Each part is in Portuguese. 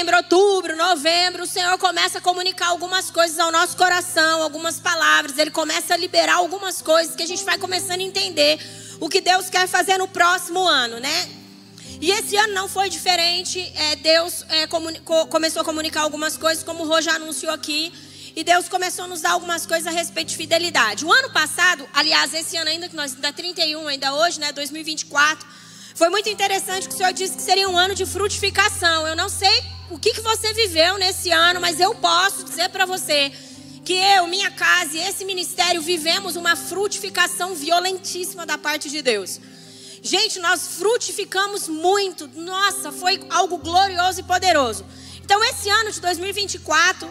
setembro, outubro, novembro, o Senhor começa a comunicar algumas coisas ao nosso coração, algumas palavras. Ele começa a liberar algumas coisas que a gente vai começando a entender o que Deus quer fazer no próximo ano, né? E esse ano não foi diferente. Deus começou a comunicar algumas coisas, como o Rô já anunciou aqui. E Deus começou a nos dar algumas coisas a respeito de fidelidade. O ano passado, aliás, esse ano ainda, que nós ainda 31, ainda hoje, né, 2024, foi muito interessante que o Senhor disse que seria um ano de frutificação. Eu não sei o que você viveu nesse ano, mas eu posso dizer para você que eu, minha casa e esse ministério vivemos uma frutificação violentíssima da parte de Deus. Gente, nós frutificamos muito. Nossa, foi algo glorioso e poderoso. Então, esse ano de 2024,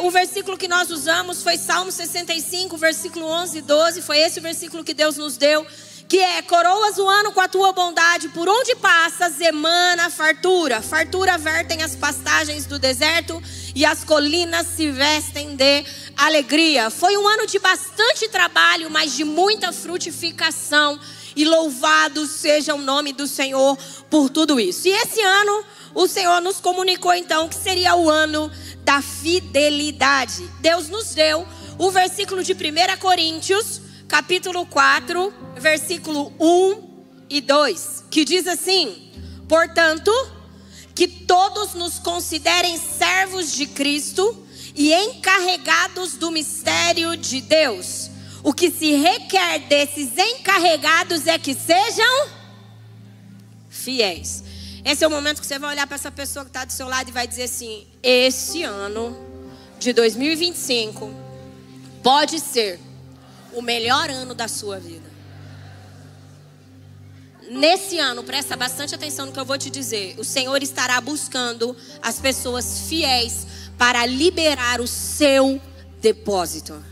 o versículo que nós usamos foi Salmo 65, versículo 11 e 12. Foi esse o versículo que Deus nos deu, que é: coroas o ano com a tua bondade, por onde passas emana fartura. Fartura vertem as pastagens do deserto e as colinas se vestem de alegria. Foi um ano de bastante trabalho, mas de muita frutificação. E louvado seja o nome do Senhor por tudo isso. E esse ano o Senhor nos comunicou então que seria o ano da fidelidade. Deus nos deu o versículo de 1 Coríntios, capítulo 4, versículo 1 e 2, que diz assim: portanto, que todos nos considerem servos de Cristo e encarregados do mistério de Deus. O que se requer desses encarregados é que sejam fiéis. Esse é o momento que você vai olhar para essa pessoa que está do seu lado e vai dizer assim: esse ano de 2025 pode ser o melhor ano da sua vida. Nesse ano, presta bastante atenção no que eu vou te dizer. O Senhor estará buscando as pessoas fiéis para liberar o seu depósito.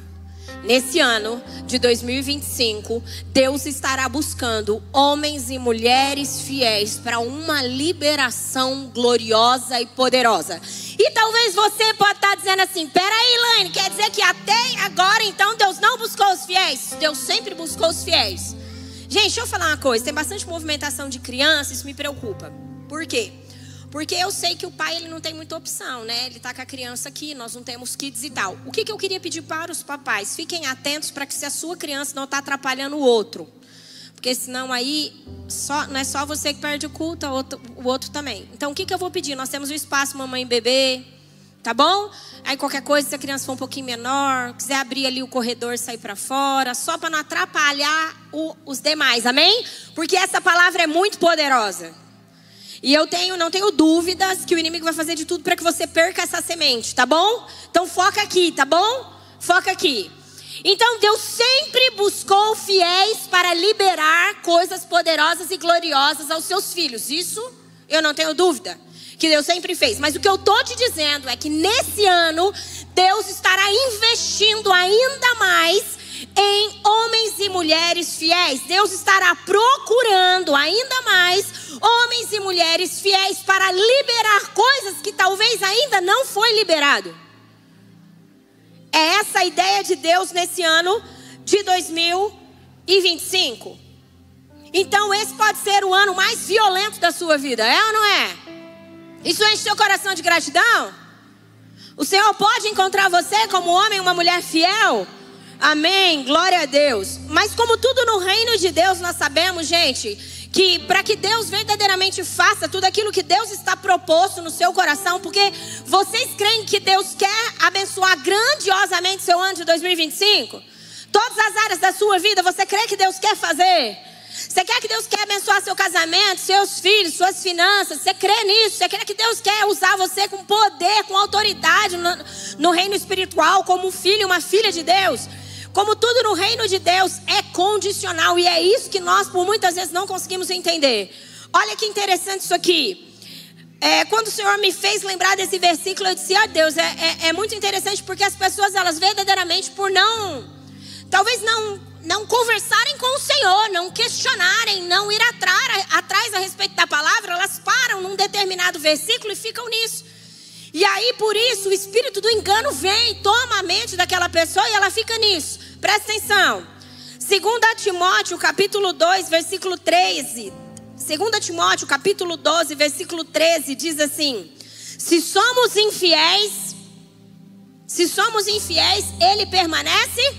Nesse ano de 2025, Deus estará buscando homens e mulheres fiéis para uma liberação gloriosa e poderosa. E talvez você pode estar dizendo assim: peraí, Elaine, quer dizer que até agora então Deus não buscou os fiéis? Deus sempre buscou os fiéis. Gente, deixa eu falar uma coisa. Tem bastante movimentação de criança, isso me preocupa. Por quê? Porque eu sei que o pai, ele não tem muita opção, né? Ele tá com a criança aqui, nós não temos kids e tal. O que eu queria pedir para os papais? Fiquem atentos para que se a sua criança não está atrapalhando o outro. Porque senão aí, não é só você que perde o culto, o outro também. Então, o que eu vou pedir? Nós temos o espaço mamãe e bebê, tá bom? Aí qualquer coisa, se a criança for um pouquinho menor, quiser abrir ali o corredor e sair para fora, só para não atrapalhar os demais, amém? Porque essa palavra é muito poderosa. E eu não tenho dúvidas que o inimigo vai fazer de tudo para que você perca essa semente, tá bom? Então foca aqui, tá bom? Foca aqui. Então Deus sempre buscou fiéis para liberar coisas poderosas e gloriosas aos seus filhos. Isso eu não tenho dúvida que Deus sempre fez. Mas o que eu estou te dizendo é que nesse ano Deus estará investindo ainda mais em homens e mulheres fiéis. Deus estará procurando ainda mais homens e mulheres fiéis para liberar coisas que talvez ainda não foi liberado. É essa a ideia de Deus nesse ano de 2025. Então esse pode ser o ano mais violento da sua vida, é ou não é? Isso enche seu coração de gratidão? O Senhor pode encontrar você como homem e uma mulher fiel? Amém, glória a Deus. Mas como tudo no reino de Deus, nós sabemos, gente, que para que Deus verdadeiramente faça tudo aquilo que Deus está proposto no seu coração, porque vocês creem que Deus quer abençoar grandiosamente seu ano de 2025? Todas as áreas da sua vida, você crê que Deus quer fazer? Você quer que Deus quer abençoar seu casamento, seus filhos, suas finanças? Você crê nisso? Você crê que Deus quer usar você com poder, com autoridade no reino espiritual, como um filho e uma filha de Deus? Como tudo no reino de Deus é condicional. E é isso que nós por muitas vezes não conseguimos entender. Olha que interessante isso aqui. Quando o Senhor me fez lembrar desse versículo, eu disse: Deus, é muito interessante, porque as pessoas, elas verdadeiramente por talvez não conversarem com o Senhor, não questionarem, não ir atrás a respeito da palavra, elas param num determinado versículo e ficam nisso. E aí por isso o espírito do engano vem, toma a mente daquela pessoa e ela fica nisso. Presta atenção. 2 Timóteo capítulo 2 versículo 13. 2 Timóteo capítulo 12 versículo 13 diz assim: Se somos infiéis, ele permanece,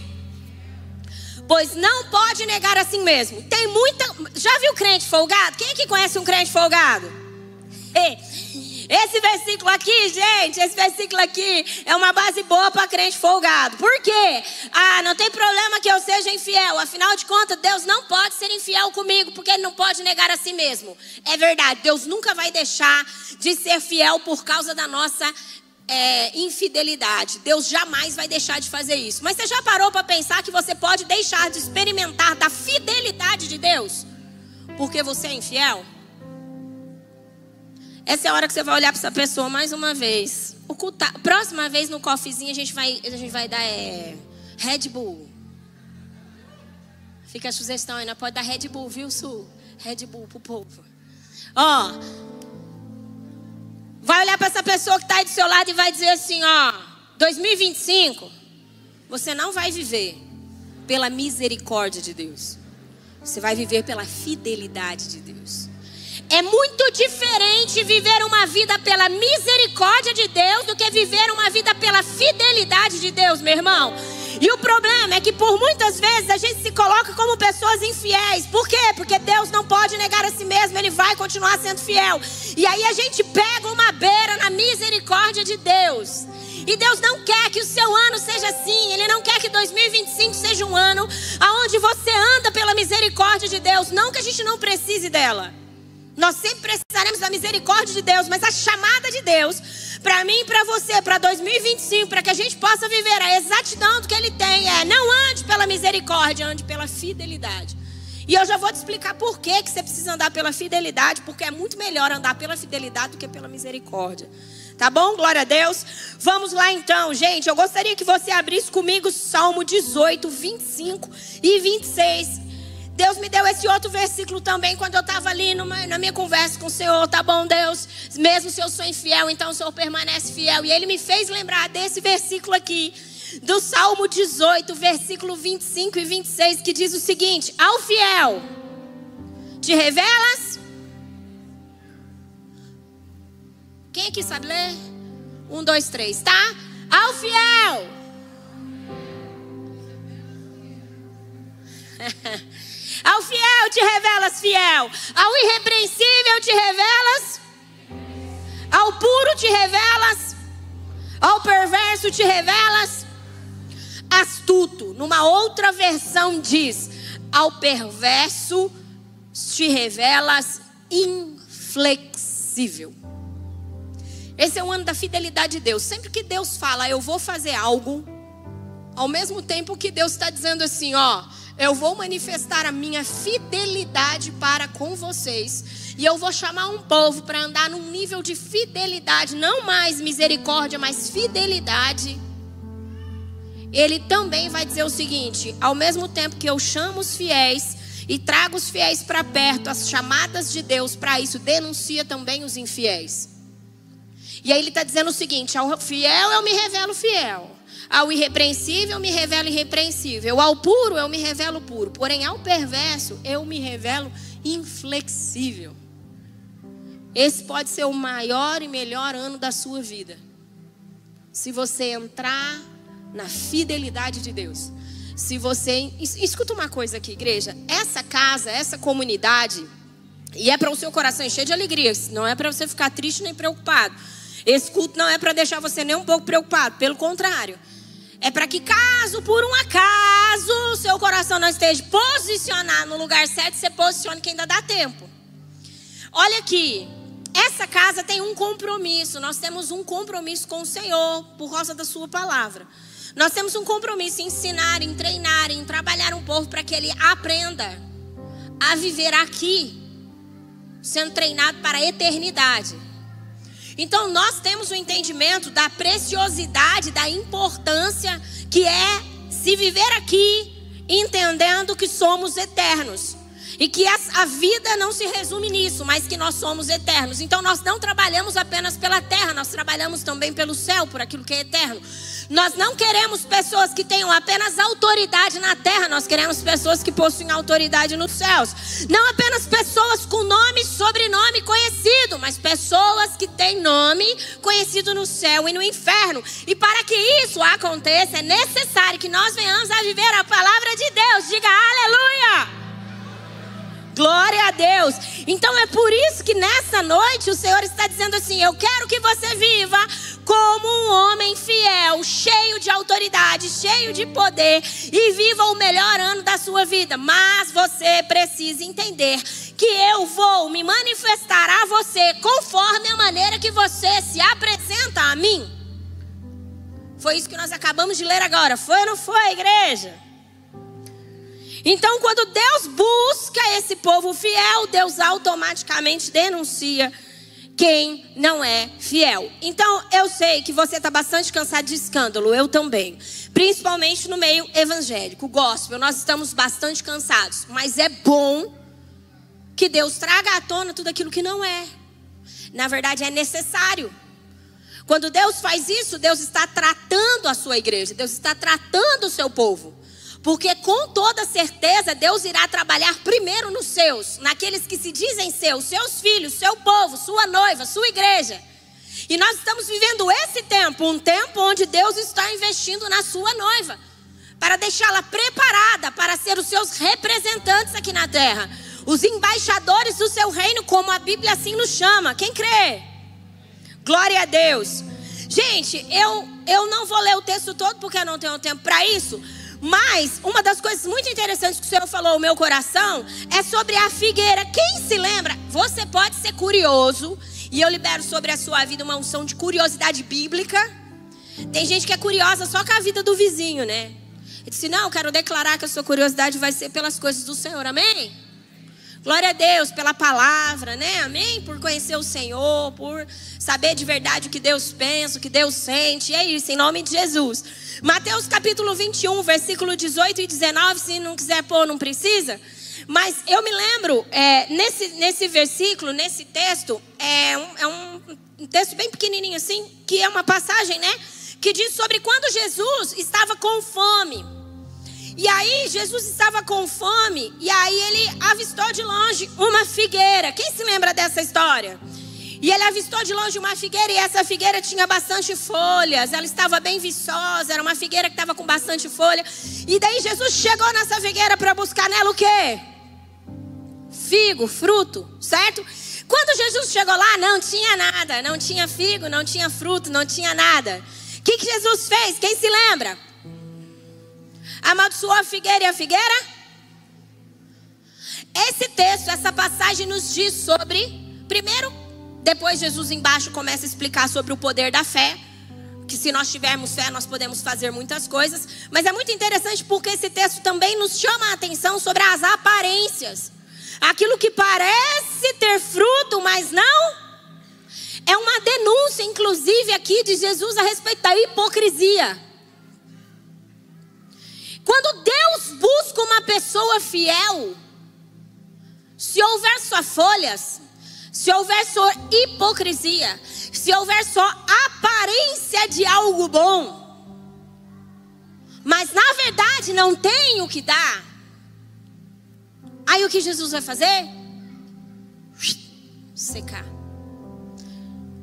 pois não pode negar a si mesmo. Tem muita... Já viu crente folgado? Quem aqui conhece um crente folgado? Esse versículo aqui, gente, esse versículo aqui é uma base boa para crente folgado. Por quê? Não tem problema que eu seja infiel. Afinal de contas, Deus não pode ser infiel comigo, porque Ele não pode negar a si mesmo. É verdade, Deus nunca vai deixar de ser fiel por causa da nossa infidelidade. Deus jamais vai deixar de fazer isso. Mas você já parou para pensar que você pode deixar de experimentar da fidelidade de Deus porque você é infiel? Essa é a hora que você vai olhar para essa pessoa mais uma vez. Próxima vez no coffeezinho a gente vai dar Red Bull. Fica a sugestão aí, não pode dar Red Bull, viu, Sul? Red Bull pro povo. Vai olhar para essa pessoa que está aí do seu lado e vai dizer assim, 2025, você não vai viver pela misericórdia de Deus. Você vai viver pela fidelidade de Deus. É muito diferente viver uma vida pela misericórdia de Deus do que viver uma vida pela fidelidade de Deus, meu irmão. E o problema é que por muitas vezes a gente se coloca como pessoas infiéis. Por quê? Porque Deus não pode negar a si mesmo, Ele vai continuar sendo fiel. E aí a gente pega uma beira na misericórdia de Deus. E Deus não quer que o seu ano seja assim. Ele não quer que 2025 seja um ano onde você anda pela misericórdia de Deus. Não que a gente não precise dela. Nós sempre precisaremos da misericórdia de Deus, mas a chamada de Deus para mim e para você, para 2025, para que a gente possa viver a exatidão do que Ele tem, não ande pela misericórdia, ande pela fidelidade. E eu já vou te explicar por que você precisa andar pela fidelidade, porque é muito melhor andar pela fidelidade do que pela misericórdia. Tá bom? Glória a Deus. Vamos lá então, gente. Eu gostaria que você abrisse comigo Salmo 18, 25 e 26. Deus me deu esse outro versículo também quando eu estava ali na minha conversa com o Senhor. Tá bom, Deus? Mesmo se eu sou infiel, então o Senhor permanece fiel. E Ele me fez lembrar desse versículo aqui, do Salmo 18, versículo 25 e 26, que diz o seguinte: ao fiel te revelas. Quem aqui sabe ler? 1, 2, 3, tá? Ao fiel. Ao fiel te revelas fiel. Ao irrepreensível te revelas. Ao puro te revelas. Ao perverso te revelas astuto. Numa outra versão diz: ao perverso te revelas inflexível. Esse é o ano da fidelidade de Deus. Sempre que Deus fala, eu vou fazer algo, ao mesmo tempo que Deus está dizendo assim, eu vou manifestar a minha fidelidade para com vocês. E eu vou chamar um povo para andar num nível de fidelidade. Não mais misericórdia, mas fidelidade. Ele também vai dizer o seguinte: ao mesmo tempo que eu chamo os fiéis e trago os fiéis para perto, as chamadas de Deus para isso, denuncia também os infiéis. E aí ele está dizendo o seguinte: ao fiel eu me revelo fiel. Ao irrepreensível eu me revelo irrepreensível. Ao puro eu me revelo puro. Porém ao perverso eu me revelo inflexível. Esse pode ser o maior e melhor ano da sua vida, se você entrar na fidelidade de Deus. Se você... Escuta uma coisa aqui, igreja. Essa casa, essa comunidade, e é para o seu coração encher de alegria, não é para você ficar triste nem preocupado. Esse culto não é para deixar você nem um pouco preocupado, pelo contrário. É para que, caso por um acaso o seu coração não esteja posicionado no lugar certo, você posicione, que ainda dá tempo. Olha aqui, essa casa tem um compromisso. Nós temos um compromisso com o Senhor por causa da sua palavra. Nós temos um compromisso em ensinar, em treinar, em trabalhar um povo para que ele aprenda a viver aqui, sendo treinado para a eternidade. Então nós temos o entendimento da preciosidade, da importância que é se viver aqui, entendendo que somos eternos. E que a vida não se resume nisso, mas que nós somos eternos. Então nós não trabalhamos apenas pela terra, nós trabalhamos também pelo céu, por aquilo que é eterno. Nós não queremos pessoas que tenham apenas autoridade na terra, nós queremos pessoas que possuem autoridade nos céus. Não apenas pessoas com nome e sobrenome conhecido, mas pessoas que têm nome conhecido no céu e no inferno. E para que isso aconteça, é necessário que nós venhamos a viver a palavra de Deus. Diga aleluia! Glória a Deus. Então é por isso que nessa noite o Senhor está dizendo assim: eu quero que você viva como um homem fiel, cheio de autoridade, cheio de poder, e viva o melhor ano da sua vida. Mas você precisa entender que eu vou me manifestar a você conforme a maneira que você se apresenta a mim. Foi isso que nós acabamos de ler agora. Foi ou não foi, igreja? Então, quando Deus busca esse povo fiel, Deus automaticamente denuncia quem não é fiel. Então, eu sei que você está bastante cansado de escândalo, eu também. Principalmente no meio evangélico, gospel, nós estamos bastante cansados. Mas é bom que Deus traga à tona tudo aquilo que não é. Na verdade, é necessário. Quando Deus faz isso, Deus está tratando a sua igreja, Deus está tratando o seu povo. Porque com toda certeza Deus irá trabalhar primeiro nos seus, naqueles que se dizem seus filhos, seu povo, sua noiva, sua igreja. E nós estamos vivendo esse tempo, um tempo onde Deus está investindo na sua noiva, para deixá-la preparada para ser os seus representantes aqui na terra, os embaixadores do seu reino, como a Bíblia assim nos chama. Quem crê? Glória a Deus. Gente, eu não vou ler o texto todo porque eu não tenho tempo para isso. Mas uma das coisas muito interessantes que o Senhor falou ao meu coração é sobre a figueira. Quem se lembra? Você pode ser curioso, e eu libero sobre a sua vida uma unção de curiosidade bíblica. Tem gente que é curiosa só com a vida do vizinho, né? Ele disse: não, eu quero declarar que a sua curiosidade vai ser pelas coisas do Senhor, amém? Glória a Deus pela palavra, né? Amém? Por conhecer o Senhor, por saber de verdade o que Deus pensa, o que Deus sente. É isso, em nome de Jesus. Mateus capítulo 21, versículo 18 e 19. Se não quiser pôr, não precisa. Mas eu me lembro, nesse versículo, nesse texto, é um texto bem pequenininho assim, que é uma passagem, né? Que diz sobre quando Jesus estava com fome. E aí Jesus estava com fome, e aí ele avistou de longe uma figueira. Quem se lembra dessa história? E ele avistou de longe uma figueira, e essa figueira tinha bastante folhas. Ela estava bem viçosa, era uma figueira que estava com bastante folha. E daí Jesus chegou nessa figueira para buscar nela o quê? Figo, fruto, certo? Quando Jesus chegou lá, não tinha nada. Não tinha figo, não tinha fruto, não tinha nada. O que Jesus fez? Quem se lembra? Amaldiçoou a figueira, e a figueira? Esse texto, essa passagem nos diz sobre... Primeiro, depois Jesus embaixo começa a explicar sobre o poder da fé, que se nós tivermos fé nós podemos fazer muitas coisas. Mas é muito interessante porque esse texto também nos chama a atenção sobre as aparências. Aquilo que parece ter fruto, mas não. É uma denúncia, inclusive, aqui de Jesus a respeito da hipocrisia. Quando Deus busca uma pessoa fiel, se houver só folhas, se houver só hipocrisia, se houver só aparência de algo bom, mas na verdade não tem o que dar, aí o que Jesus vai fazer? Secar.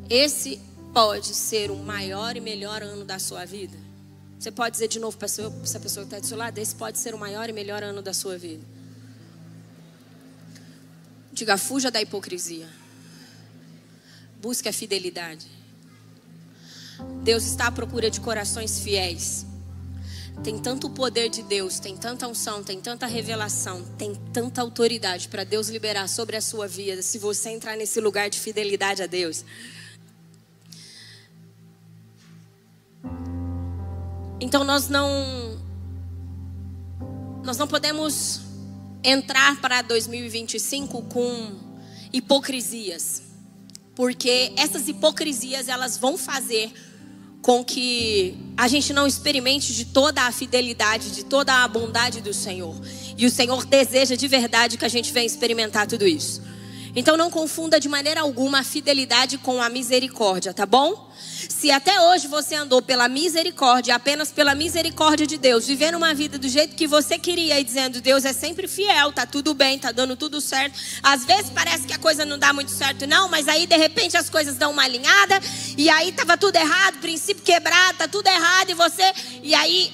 Esse pode ser o maior e melhor ano da sua vida. Você pode dizer de novo para essa pessoa que está do seu lado: esse pode ser o maior e melhor ano da sua vida. Diga: fuja da hipocrisia. Busque a fidelidade. Deus está à procura de corações fiéis. Tem tanto poder de Deus, tem tanta unção, tem tanta revelação, tem tanta autoridade para Deus liberar sobre a sua vida, se você entrar nesse lugar de fidelidade a Deus. Então nós não podemos entrar para 2025 com hipocrisias, porque essas hipocrisias elas vão fazer com que a gente não experimente de toda a fidelidade, de toda a bondade do Senhor. E o Senhor deseja de verdade que a gente venha experimentar tudo isso. Então não confunda de maneira alguma a fidelidade com a misericórdia, tá bom? Se até hoje você andou pela misericórdia, apenas pela misericórdia de Deus, vivendo uma vida do jeito que você queria e dizendo, Deus é sempre fiel, tá tudo bem, tá dando tudo certo. Às vezes parece que a coisa não dá muito certo não, mas aí de repente as coisas dão uma alinhada e aí tava tudo errado, princípio quebrado, tá tudo errado e aí,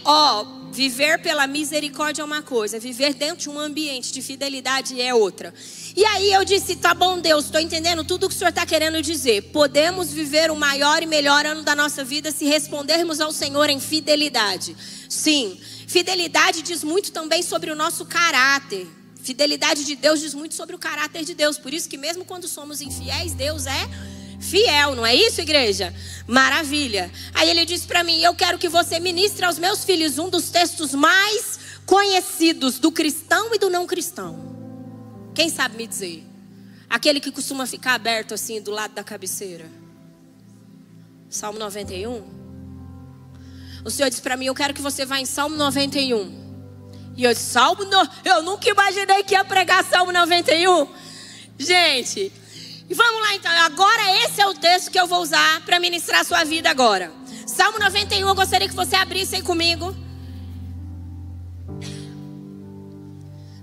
viver pela misericórdia é uma coisa, viver dentro de um ambiente de fidelidade é outra. E aí eu disse, tá bom Deus, estou entendendo tudo o que o Senhor está querendo dizer. Podemos viver o maior e melhor ano da nossa vida se respondermos ao Senhor em fidelidade. Sim, fidelidade diz muito também sobre o nosso caráter. Fidelidade de Deus diz muito sobre o caráter de Deus. Por isso que mesmo quando somos infiéis, Deus é fiel, não é isso, igreja? Maravilha. Aí ele disse para mim, eu quero que você ministre aos meus filhos um dos textos mais conhecidos do cristão e do não cristão. Quem sabe me dizer? Aquele que costuma ficar aberto assim do lado da cabeceira. Salmo 91. O Senhor disse para mim, eu quero que você vá em Salmo 91. E eu disse, eu nunca imaginei que ia pregar Salmo 91. Gente, e vamos lá então. Agora esse é o texto que eu vou usar para ministrar a sua vida agora. Salmo 91, eu gostaria que você abrisse aí comigo.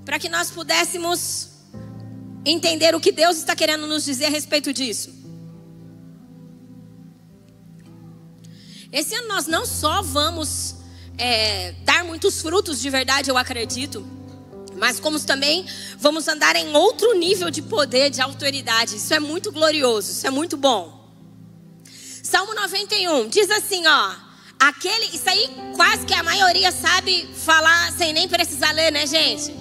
Para que nós pudéssemos entender o que Deus está querendo nos dizer a respeito disso. Esse ano nós não só vamos dar muitos frutos de verdade, eu acredito, mas como também vamos andar em outro nível de poder, de autoridade. Isso é muito glorioso, isso é muito bom. Salmo 91 diz assim, isso aí quase que a maioria sabe falar sem nem precisar ler, né, gente?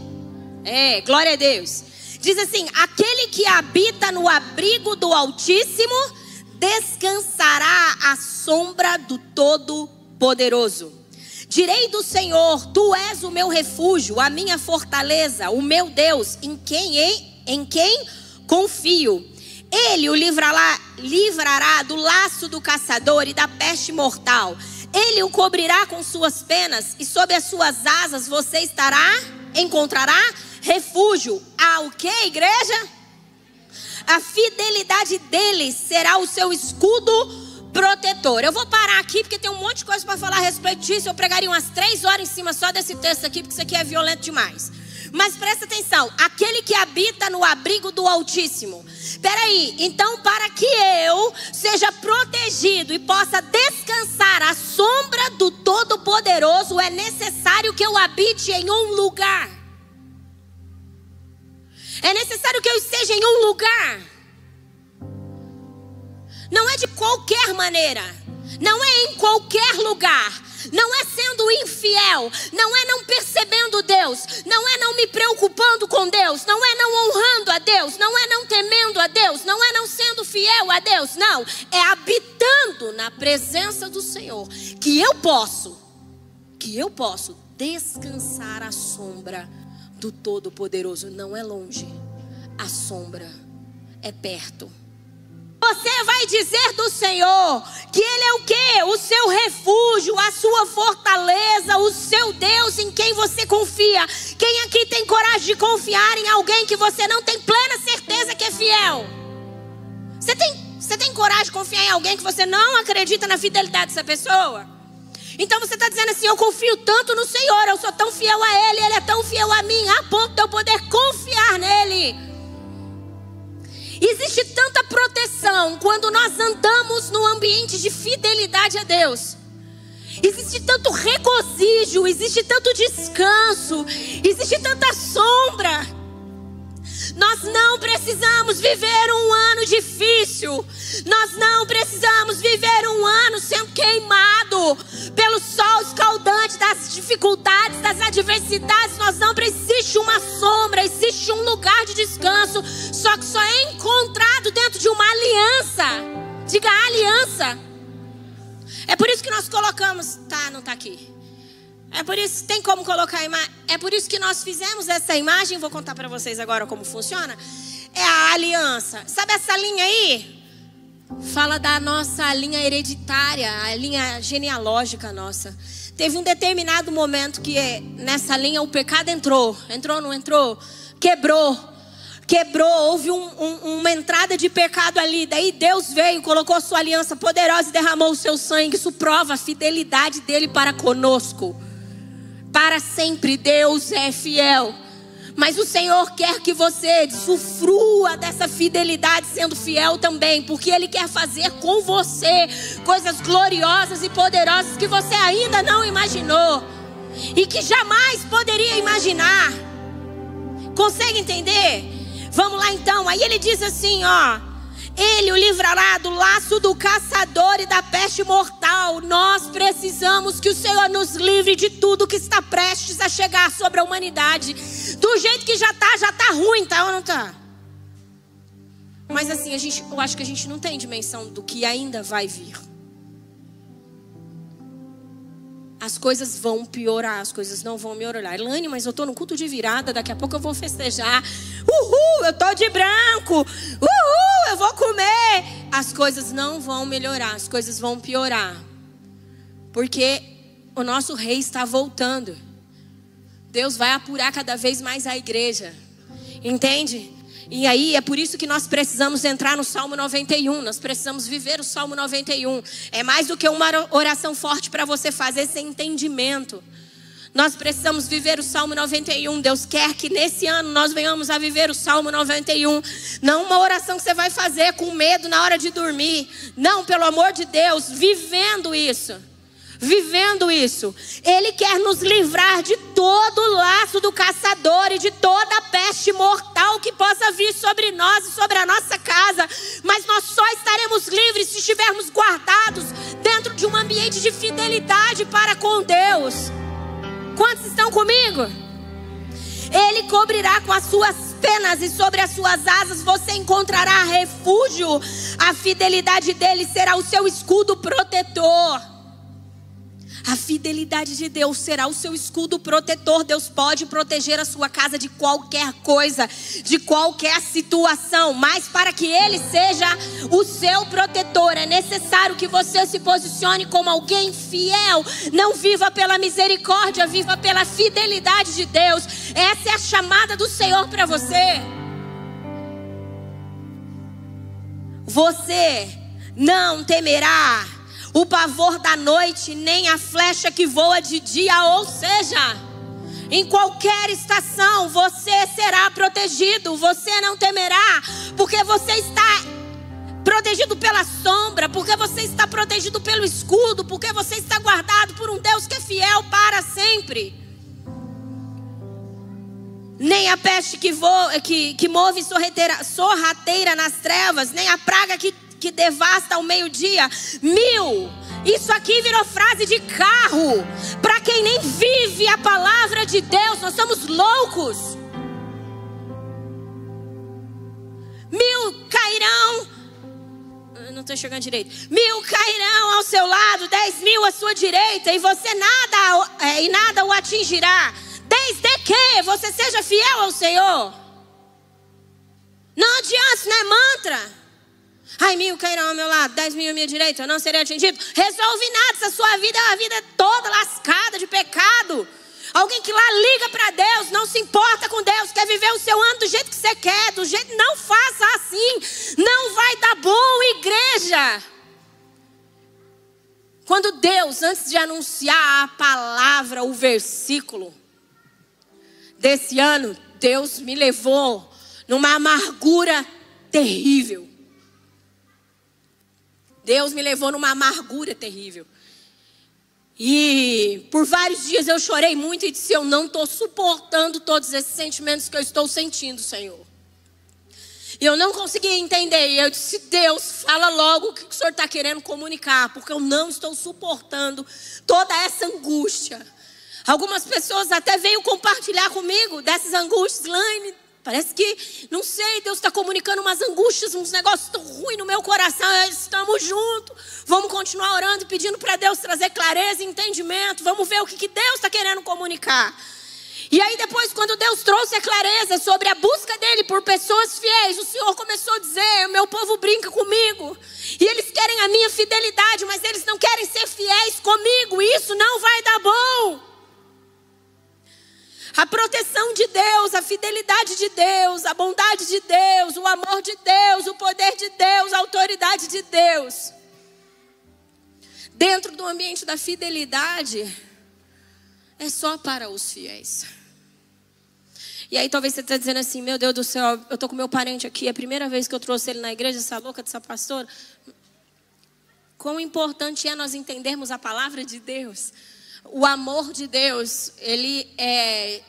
Glória a Deus. Diz assim, aquele que habita no abrigo do Altíssimo descansará à sombra do Todo-Poderoso. Direi do Senhor, tu és o meu refúgio, a minha fortaleza, o meu Deus, em quem confio. Ele o livrará do laço do caçador e da peste mortal. Ele o cobrirá com suas penas e sob as suas asas você encontrará refúgio. O que, igreja? A fidelidade dele será o seu escudo protetor. Eu vou parar aqui porque tem um monte de coisa para falar a respeito disso. Eu pregaria umas 3 horas em cima só desse texto aqui, porque isso aqui é violento demais. Mas presta atenção, aquele que habita no abrigo do Altíssimo. Peraí, então para que eu seja protegido e possa descansar à sombra do Todo-Poderoso, é necessário que eu habite em um lugar. É necessário que eu esteja em um lugar. Não é de qualquer maneira. Não é em qualquer lugar. Não é sendo infiel. Não é não percebendo Deus. Não é não me preocupando com Deus. Não é não honrando a Deus. Não é não temendo a Deus. Não é não sendo fiel a Deus. Não. É habitando na presença do Senhor que eu posso descansar à sombra do Todo-Poderoso. Não é longe, a sombra é perto. Você vai dizer do Senhor que Ele é o quê? O seu refúgio, a sua fortaleza, o seu Deus em quem você confia. Quem aqui tem coragem de confiar em alguém que você não tem plena certeza que é fiel? Você tem coragem de confiar em alguém que você não acredita na fidelidade dessa pessoa? Então você está dizendo assim, eu confio tanto no Senhor, eu sou tão fiel a Ele, Ele é tão fiel a mim, a ponto de eu poder confiar nele. Existe tanta proteção quando nós andamos no ambiente de fidelidade a Deus. Existe tanto regozijo, existe tanto descanso, existe tanta sombra. Nós não precisamos viver um ano difícil. Nós não precisamos viver um ano sendo queimado pelo sol escaldante das dificuldades, das adversidades. Nós não precisamos. Existe uma sombra, existe um lugar de descanso. Só que só é encontrado dentro de uma aliança. Diga aliança. É por isso que nós colocamos. Não está aqui. É por isso, tem como colocar a imagem. É por isso que nós fizemos essa imagem. Vou contar para vocês agora como funciona. É a aliança. Sabe essa linha aí? Fala da nossa linha hereditária, a linha genealógica nossa. Teve um determinado momento que nessa linha o pecado entrou. Entrou, não entrou? Quebrou quebrou, houve uma entrada de pecado ali. Daí Deus veio, colocou sua aliança poderosa e derramou o seu sangue. Isso prova a fidelidade dele para conosco. Para sempre Deus é fiel. Mas o Senhor quer que você usufrua dessa fidelidade sendo fiel também. Porque Ele quer fazer com você coisas gloriosas e poderosas que você ainda não imaginou. E que jamais poderia imaginar. Consegue entender? Vamos lá então. Aí ele diz assim, ó. Ele o livrará do laço do caçador e da peste mortal. Nós precisamos que o Senhor nos livre de tudo que está prestes a chegar sobre a humanidade. Do jeito que já tá ruim, tá ou não tá? Mas assim, eu acho que a gente não tem dimensão do que ainda vai vir. As coisas vão piorar, as coisas não vão melhorar. Elaine, mas eu tô no culto de virada, daqui a pouco eu vou festejar. Uhul, eu tô de branco. Uhul, eu vou comer. As coisas não vão melhorar, as coisas vão piorar. Porque o nosso rei está voltando. Deus vai apurar cada vez mais a igreja. Entende? E aí é por isso que nós precisamos entrar no Salmo 91. Nós precisamos viver o Salmo 91. É mais do que uma oração forte para você fazer sem entendimento. Nós precisamos viver o Salmo 91. Deus quer que nesse ano nós venhamos a viver o Salmo 91. Não uma oração que você vai fazer com medo na hora de dormir. Não, pelo amor de Deus, vivendo isso. Vivendo isso. Ele quer nos livrar de todo o laço do caçador e de toda a peste mortal que possa vir sobre nós e sobre a nossa casa. Mas nós só estaremos livres se estivermos guardados dentro de um ambiente de fidelidade para com Deus. Quantos estão comigo? Ele cobrirá com as suas penas e sobre as suas asas você encontrará refúgio. A fidelidade dele será o seu escudo protetor. A fidelidade de Deus será o seu escudo protetor. Deus pode proteger a sua casa de qualquer coisa, de qualquer situação. Mas para que Ele seja o seu protetor, é necessário que você se posicione como alguém fiel. Não viva pela misericórdia, viva pela fidelidade de Deus. Essa é a chamada do Senhor para você. Você não temerá o pavor da noite, nem a flecha que voa de dia. Ou seja, em qualquer estação você será protegido. Você não temerá, porque você está protegido pela sombra, porque você está protegido pelo escudo, porque você está guardado por um Deus que é fiel para sempre. Nem a peste que move sorrateira nas trevas, nem a praga que devasta ao meio-dia. 1000. Isso aqui virou frase de carro para quem nem vive a palavra de Deus. Nós somos loucos. 1000 cairão. Eu não estou chegando direito. 1000 cairão ao seu lado, 10.000 à sua direita, e você nada o atingirá, desde que você seja fiel ao Senhor. Não adianta, isso não é mantra. Ai, 1000 cairão ao meu lado, 10.000 à minha direita, eu não serei atingido. Resolve nada, essa sua vida é uma vida toda lascada de pecado. Alguém que lá liga para Deus, não se importa com Deus, quer viver o seu ano do jeito que você quer, do jeito, não faça assim, não vai dar bom, igreja. Quando Deus, antes de anunciar a palavra, o versículo desse ano, Deus me levou numa amargura terrível. Deus me levou numa amargura terrível. E por vários dias eu chorei muito e disse: eu não estou suportando todos esses sentimentos que eu estou sentindo, Senhor. E eu não conseguia entender. E eu disse: Deus, fala logo o que o Senhor está querendo comunicar, porque eu não estou suportando toda essa angústia. Algumas pessoas até veio compartilhar comigo dessas angústias. Laine, parece que, não sei, Deus está comunicando umas angústias, uns negócios tão ruins no meu coração. Estamos juntos, vamos continuar orando e pedindo para Deus trazer clareza e entendimento. Vamos ver o que Deus está querendo comunicar. E aí depois, quando Deus trouxe a clareza sobre a busca dele por pessoas fiéis, o Senhor começou a dizer: meu povo brinca comigo, e eles querem a minha fidelidade, mas eles não querem ser fiéis comigo, e isso não vai dar bom. A proteção de Deus, a fidelidade de Deus, a bondade de Deus, o amor de Deus, o poder de Deus, a autoridade de Deus. Dentro do ambiente da fidelidade, é só para os fiéis. E aí talvez você esteja dizendo assim, meu Deus do céu, eu estou com meu parente aqui, é a primeira vez que eu trouxe ele na igreja, essa louca dessa pastora. Quão importante é nós entendermos a palavra de Deus. O amor de Deus, ele é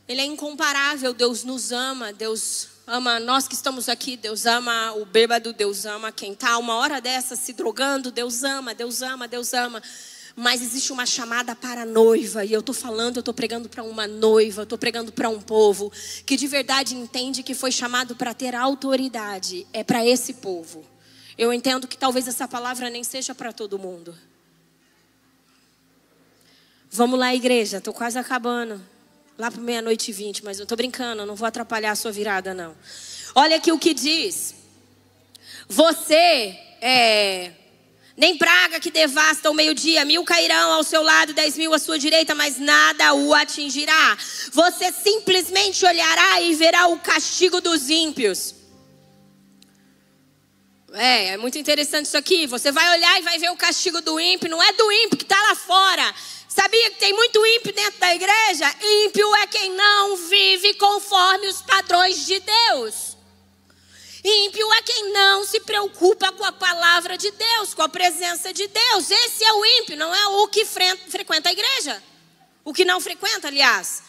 incomparável. Deus nos ama, Deus ama nós que estamos aqui, Deus ama o bêbado, Deus ama quem está uma hora dessa se drogando, Deus ama, Deus ama, Deus ama. Mas existe uma chamada para a noiva, e eu estou pregando para uma noiva, eu estou pregando para um povo que de verdade entende que foi chamado para ter autoridade. É para esse povo. Eu entendo que talvez essa palavra nem seja para todo mundo. Vamos lá, igreja, estou quase acabando. Lá para 00:20, mas eu estou brincando, eu não vou atrapalhar a sua virada, não. Olha aqui o que diz. Você nem praga que devasta ao meio-dia, 1000 cairão ao seu lado, 10.000 à sua direita, mas nada o atingirá. Você simplesmente olhará e verá o castigo dos ímpios. É muito interessante isso aqui. Você vai olhar e vai ver o castigo do ímpio. Não é do ímpio que está lá fora. Sabia que tem muito ímpio dentro da igreja? Ímpio é quem não vive conforme os padrões de Deus. Ímpio é quem não se preocupa com a palavra de Deus, com a presença de Deus. Esse é o ímpio, não é o que frequenta a igreja. O que não frequenta, aliás.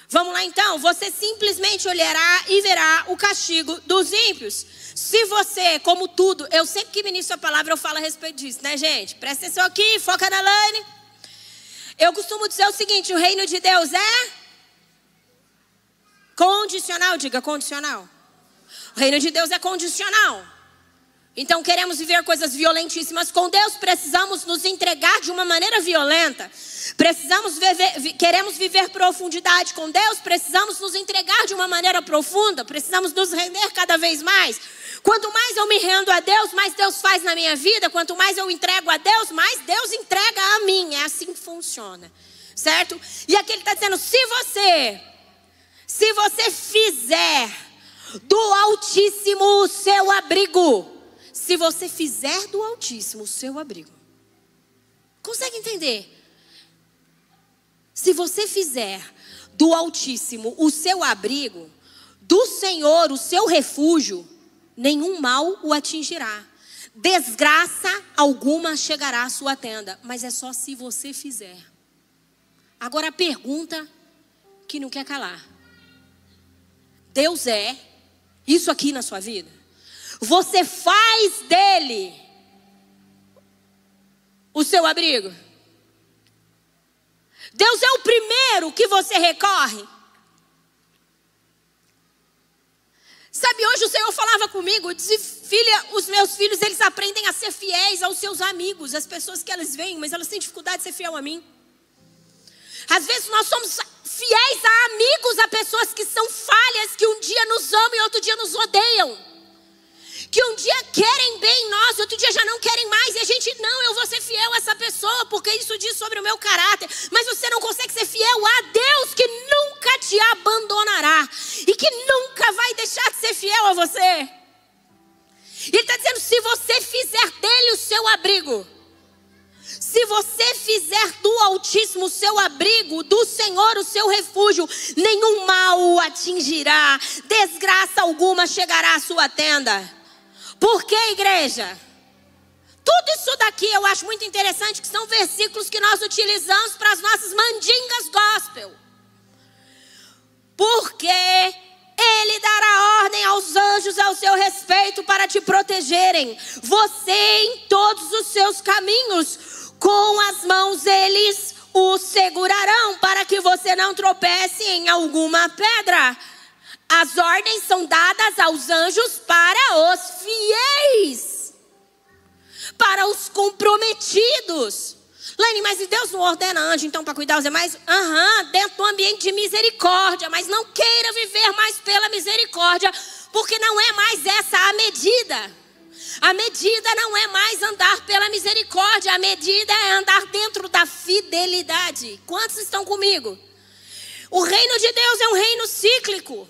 Vamos lá então. Você simplesmente olhará e verá o castigo dos ímpios. Se você, como tudo, eu sempre que ministro a palavra eu falo a respeito disso, né, gente? Presta atenção aqui, foca na Laine. Eu costumo dizer o seguinte, o reino de Deus é condicional, diga condicional. O reino de Deus é condicional. Então queremos viver coisas violentíssimas com Deus, precisamos nos entregar de uma maneira violenta. Queremos viver profundidade com Deus, precisamos nos entregar de uma maneira profunda, precisamos nos render cada vez mais. Quanto mais eu me rendo a Deus, mais Deus faz na minha vida. Quanto mais eu entrego a Deus, mais Deus entrega a mim. É assim que funciona, certo? E aqui ele está dizendo, se você fizer do Altíssimo o seu abrigo. Se você fizer do Altíssimo o seu abrigo. Consegue entender? Se você fizer do Altíssimo o seu abrigo, do Senhor o seu refúgio, nenhum mal o atingirá. Desgraça alguma chegará à sua tenda. Mas é só se você fizer. Agora a pergunta que não quer calar. Deus é isso aqui na sua vida? Você faz dele o seu abrigo? Deus é o primeiro que você recorre? Sabe, hoje o Senhor falava comigo, disse, filha, os meus filhos, eles aprendem a ser fiéis aos seus amigos, as pessoas que eles veem, mas elas têm dificuldade de ser fiel a mim. Às vezes nós somos fiéis a amigos, a pessoas que são falhas, que um dia nos amam e outro dia nos odeiam. Que um dia querem bem nós, outro dia já não querem mais. E a gente, não, eu vou ser fiel a essa pessoa, porque isso diz sobre o meu caráter. Mas você não consegue ser fiel a Deus, que nunca te abandonará. E que nunca vai deixar de ser fiel a você. E ele está dizendo, se você fizer dele o seu abrigo. Se você fizer do Altíssimo o seu abrigo, do Senhor o seu refúgio, nenhum mal o atingirá, desgraça alguma chegará à sua tenda. Por que, igreja? Tudo isso daqui eu acho muito interessante, que são versículos que nós utilizamos para as nossas mandingas gospel. Porque Ele dará ordem aos anjos ao seu respeito para te protegerem. Você em todos os seus caminhos. Com as mãos eles o segurarão para que você não tropece em alguma pedra. As ordens são dadas aos anjos para os fiéis. Para os comprometidos. Lene, mas Deus não ordena anjo então para cuidar os demais? Dentro do ambiente de misericórdia. Mas não queira viver mais pela misericórdia, porque não é mais essa a medida. A medida não é mais andar pela misericórdia. A medida é andar dentro da fidelidade. Quantos estão comigo? O reino de Deus é um reino cíclico.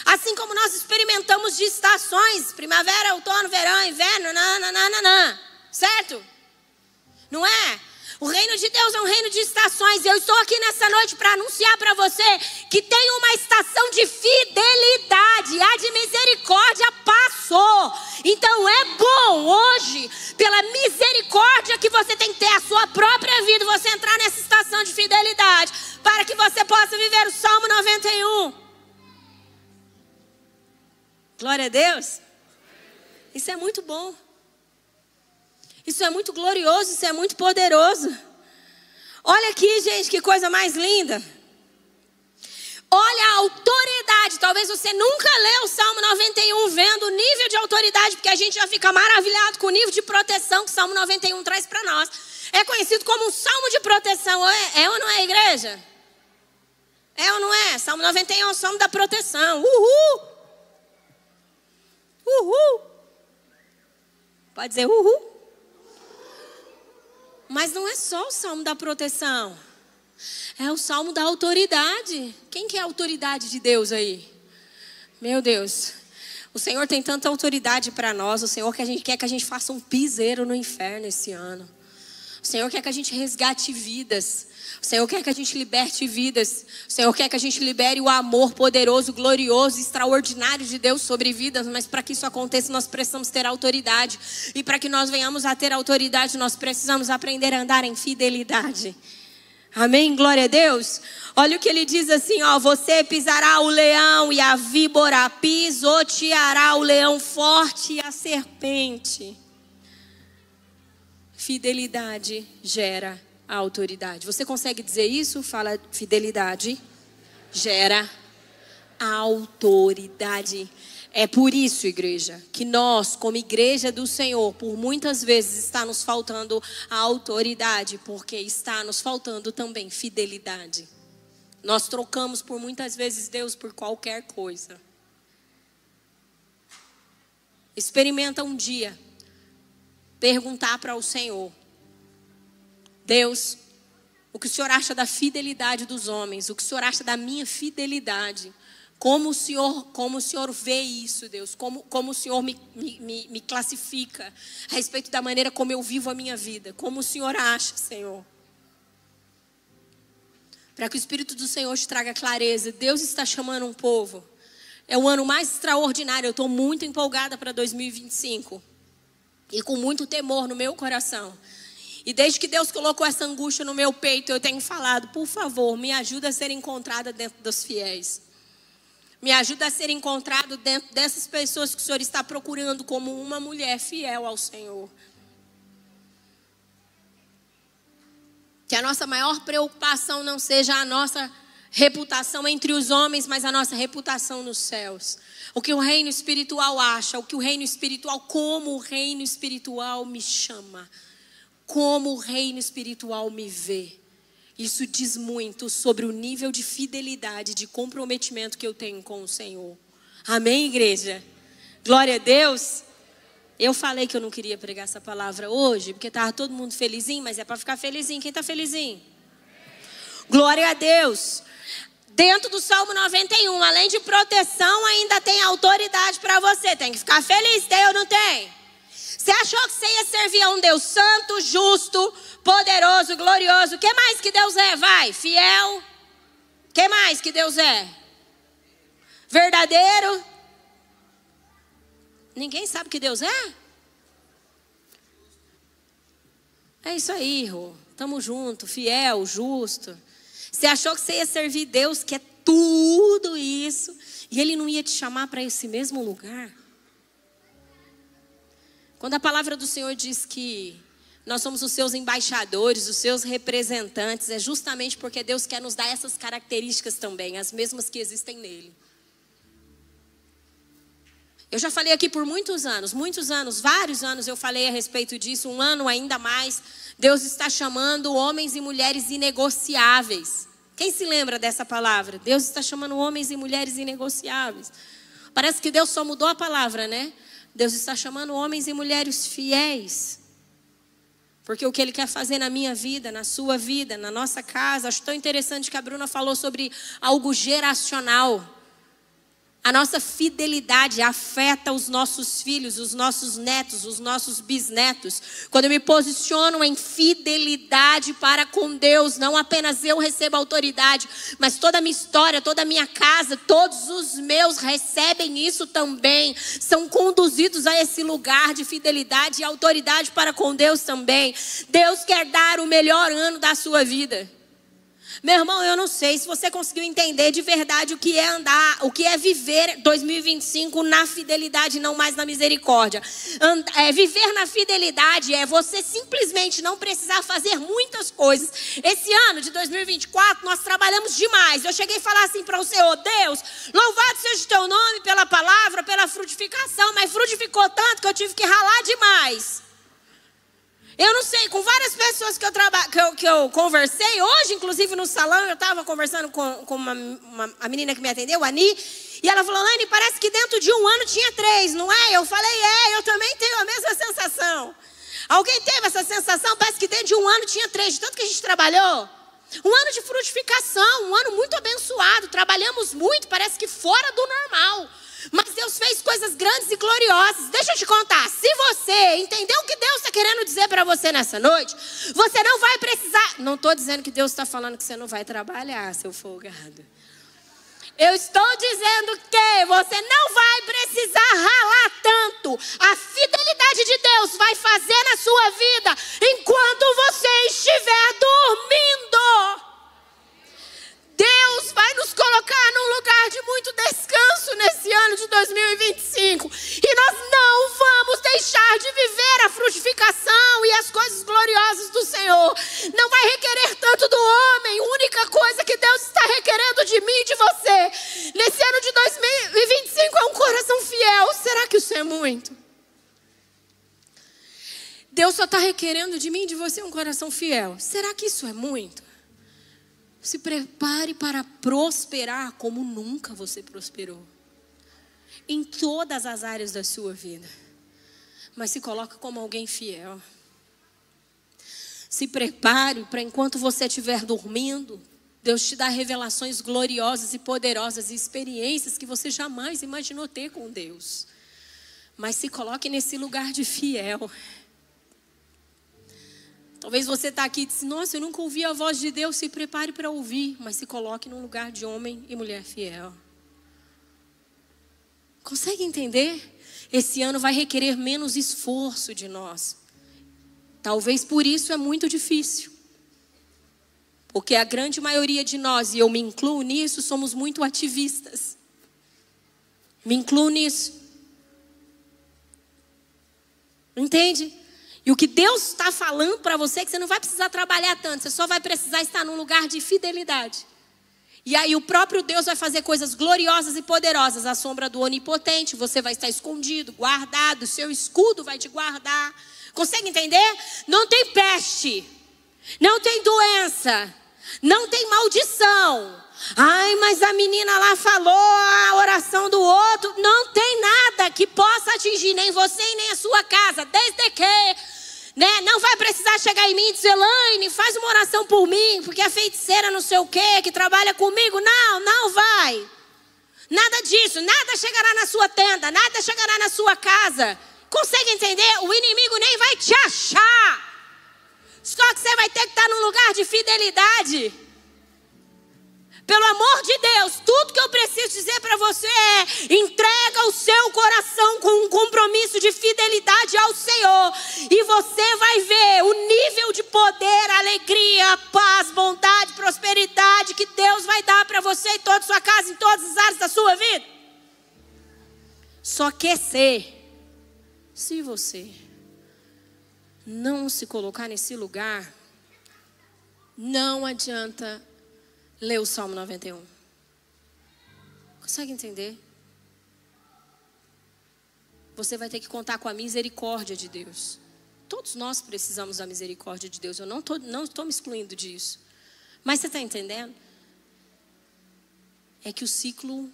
Assim como nós experimentamos de estações, primavera, outono, verão, inverno, nananana, certo? Não é? O reino de Deus é um reino de estações. Eu estou aqui nessa noite para anunciar para você que tem uma estação de fidelidade. A de misericórdia passou. Então é bom hoje, pela misericórdia que você tem que ter a sua própria vida, você entrar nessa estação de fidelidade, para que você possa viver o Salmo 91. Glória a Deus. Isso é muito bom. Isso é muito glorioso, isso é muito poderoso. Olha aqui, gente, que coisa mais linda. Olha a autoridade. Talvez você nunca leu o Salmo 91 vendo o nível de autoridade, porque a gente já fica maravilhado com o nível de proteção que o Salmo 91 traz para nós. É conhecido como um salmo de proteção. É ou não é, igreja? É ou não é? Salmo 91 é um salmo da proteção. Uhul! Uhul! Pode dizer uhul? Mas não é só o salmo da proteção. É o salmo da autoridade. Quem que é a autoridade de Deus aí? Meu Deus. O Senhor tem tanta autoridade para nós. O Senhor quer que a gente faça um piseiro no inferno esse ano. O Senhor quer que a gente resgate vidas. O Senhor quer que a gente liberte vidas. O Senhor quer que a gente libere o amor poderoso, glorioso, extraordinário de Deus sobre vidas. Mas para que isso aconteça, nós precisamos ter autoridade. E para que nós venhamos a ter autoridade, nós precisamos aprender a andar em fidelidade. Amém? Glória a Deus. Olha o que ele diz assim, ó. Você pisará o leão e a víbora, pisoteará o leão forte e a serpente. Fidelidade gera a autoridade. Você consegue dizer isso? Fala, fidelidade gera autoridade. É por isso, igreja, que nós, como igreja do Senhor, por muitas vezes está nos faltando a autoridade, porque está nos faltando também fidelidade. Nós trocamos por muitas vezes Deus por qualquer coisa. Experimenta um dia perguntar para o Senhor: Deus, o que o Senhor acha da fidelidade dos homens? O que o Senhor acha da minha fidelidade? Como o Senhor vê isso, Deus? Como o Senhor me classifica a respeito da maneira como eu vivo a minha vida? Como o Senhor acha, Senhor? Para que o Espírito do Senhor te traga clareza. Deus está chamando um povo. É o ano mais extraordinário. Eu estou muito empolgada para 2025. E com muito temor no meu coração. E desde que Deus colocou essa angústia no meu peito, eu tenho falado: por favor, me ajuda a ser encontrada dentro dos fiéis. Me ajuda a ser encontrado dentro dessas pessoas que o Senhor está procurando como uma mulher fiel ao Senhor. Que a nossa maior preocupação não seja a nossa reputação entre os homens, mas a nossa reputação nos céus. O que o reino espiritual acha, o que o reino espiritual, como o reino espiritual me chama, como o reino espiritual me vê. Isso diz muito sobre o nível de fidelidade, de comprometimento que eu tenho com o Senhor. Amém, igreja? Glória a Deus. Eu falei que eu não queria pregar essa palavra hoje, porque estava todo mundo felizinho, mas é para ficar felizinho. Quem está felizinho? Glória a Deus. Dentro do Salmo 91, além de proteção, ainda tem autoridade para você. Tem que ficar feliz, tem ou não tem? Você achou que você ia servir a um Deus santo, justo, poderoso, glorioso? O que mais que Deus é? Vai, fiel. O que mais que Deus é? Verdadeiro. Ninguém sabe que Deus é? É isso aí, Rô. Tamo junto, fiel, justo. Você achou que você ia servir Deus, que é tudo isso, e Ele não ia te chamar para esse mesmo lugar? Quando a palavra do Senhor diz que nós somos os seus embaixadores, os seus representantes, é justamente porque Deus quer nos dar essas características também, as mesmas que existem nele. Eu já falei aqui por muitos anos, vários anos eu falei a respeito disso, um ano ainda mais. Deus está chamando homens e mulheres inegociáveis. Quem se lembra dessa palavra? Deus está chamando homens e mulheres inegociáveis. Parece que Deus só mudou a palavra, né? Deus está chamando homens e mulheres fiéis. Porque o que Ele quer fazer na minha vida, na sua vida, na nossa casa. Acho tão interessante que a Bruna falou sobre algo geracional. A nossa fidelidade afeta os nossos filhos, os nossos netos, os nossos bisnetos. Quando eu me posiciono em fidelidade para com Deus, não apenas eu recebo autoridade, mas toda a minha história, toda a minha casa, todos os meus recebem isso também. São conduzidos a esse lugar de fidelidade e autoridade para com Deus também. Deus quer dar o melhor ano da sua vida. Meu irmão, eu não sei se você conseguiu entender de verdade o que é andar, o que é viver 2025 na fidelidade, não mais na misericórdia. Viver na fidelidade é você simplesmente não precisar fazer muitas coisas. Esse ano de 2024 nós trabalhamos demais. Eu cheguei a falar assim para o Senhor: Deus, louvado seja o teu nome pela palavra, pela frutificação, mas frutificou tanto que eu tive que ralar demais. Eu não sei, com várias pessoas que eu conversei, hoje inclusive no salão, eu estava conversando com a menina que me atendeu, a Ani, e ela falou: Lani, parece que dentro de um ano tinha 3, não é? Eu falei: eu também tenho a mesma sensação. Alguém teve essa sensação? Parece que dentro de um ano tinha 3, de tanto que a gente trabalhou. Um ano de frutificação, um ano muito abençoado, trabalhamos muito, parece que fora do normal. Mas Deus fez coisas grandes e gloriosas. Deixa eu te contar, se você entendeu o que Deus está querendo dizer para você nessa noite, você não vai precisar... Não estou dizendo que Deus está falando que você não vai trabalhar, seu folgado. Eu estou dizendo que você não vai precisar ralar tanto. A fidelidade de Deus vai fazer na sua vida enquanto você estiver dormindo. Deus vai nos colocar num lugar de muito descanso nesse ano de 2025. E nós não vamos deixar de viver a frutificação e as coisas gloriosas do Senhor. Não vai requerer tanto do homem. A única coisa que Deus está requerendo de mim e de você nesse ano de 2025 é um coração fiel. Será que isso é muito? Deus só está requerendo de mim e de você um coração fiel. Será que isso é muito? Se prepare para prosperar como nunca você prosperou. Em todas as áreas da sua vida. Mas se coloque como alguém fiel. Se prepare para enquanto você estiver dormindo, Deus te dá revelações gloriosas e poderosas e experiências que você jamais imaginou ter com Deus. Mas se coloque nesse lugar de fiel. Talvez você está aqui e disse: nossa, eu nunca ouvi a voz de Deus. Se prepare para ouvir, mas se coloque num lugar de homem e mulher fiel. Consegue entender? Esse ano vai requerer menos esforço de nós. Talvez por isso é muito difícil. Porque a grande maioria de nós, e eu me incluo nisso, somos muito ativistas. Me incluo nisso. Entende? E o que Deus está falando para você é que você não vai precisar trabalhar tanto. Você só vai precisar estar num lugar de fidelidade. E aí o próprio Deus vai fazer coisas gloriosas e poderosas. À sombra do onipotente, você vai estar escondido, guardado. O seu escudo vai te guardar. Consegue entender? Não tem peste. Não tem doença. Não tem maldição. Ai, mas a menina lá falou a oração do outro. Não tem nada que possa atingir nem você e nem a sua casa. Desde que... não vai precisar chegar em mim e dizer: Elaine, faz uma oração por mim, porque a feiticeira não sei o que trabalha comigo. Não vai. Nada disso, nada chegará na sua tenda, nada chegará na sua casa. Consegue entender? O inimigo nem vai te achar. Só que você vai ter que estar num lugar de fidelidade. Pelo amor de Deus, tudo que eu preciso dizer para você é: entrega o seu coração com um compromisso de fidelidade ao Senhor. E você vai ver o nível de poder, alegria, paz, bondade, prosperidade que Deus vai dar para você e toda a sua casa, em todas as áreas da sua vida. Só que se você não se colocar nesse lugar, não adianta ler o Salmo 91. Consegue entender? Você vai ter que contar com a misericórdia de Deus. Todos nós precisamos da misericórdia de Deus. Eu não estou me excluindo disso. Mas você está entendendo? É que o ciclo,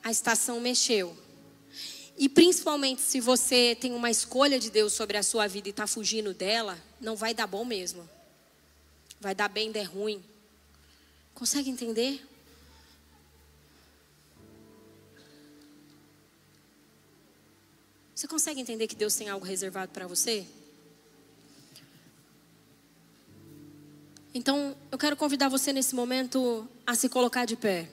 a estação mexeu. E principalmente se você tem uma escolha de Deus sobre a sua vida e está fugindo dela, não vai dar bom mesmo. Vai dar bem, der ruim. Consegue entender? Você consegue entender que Deus tem algo reservado para você? Então, eu quero convidar você nesse momento a se colocar de pé.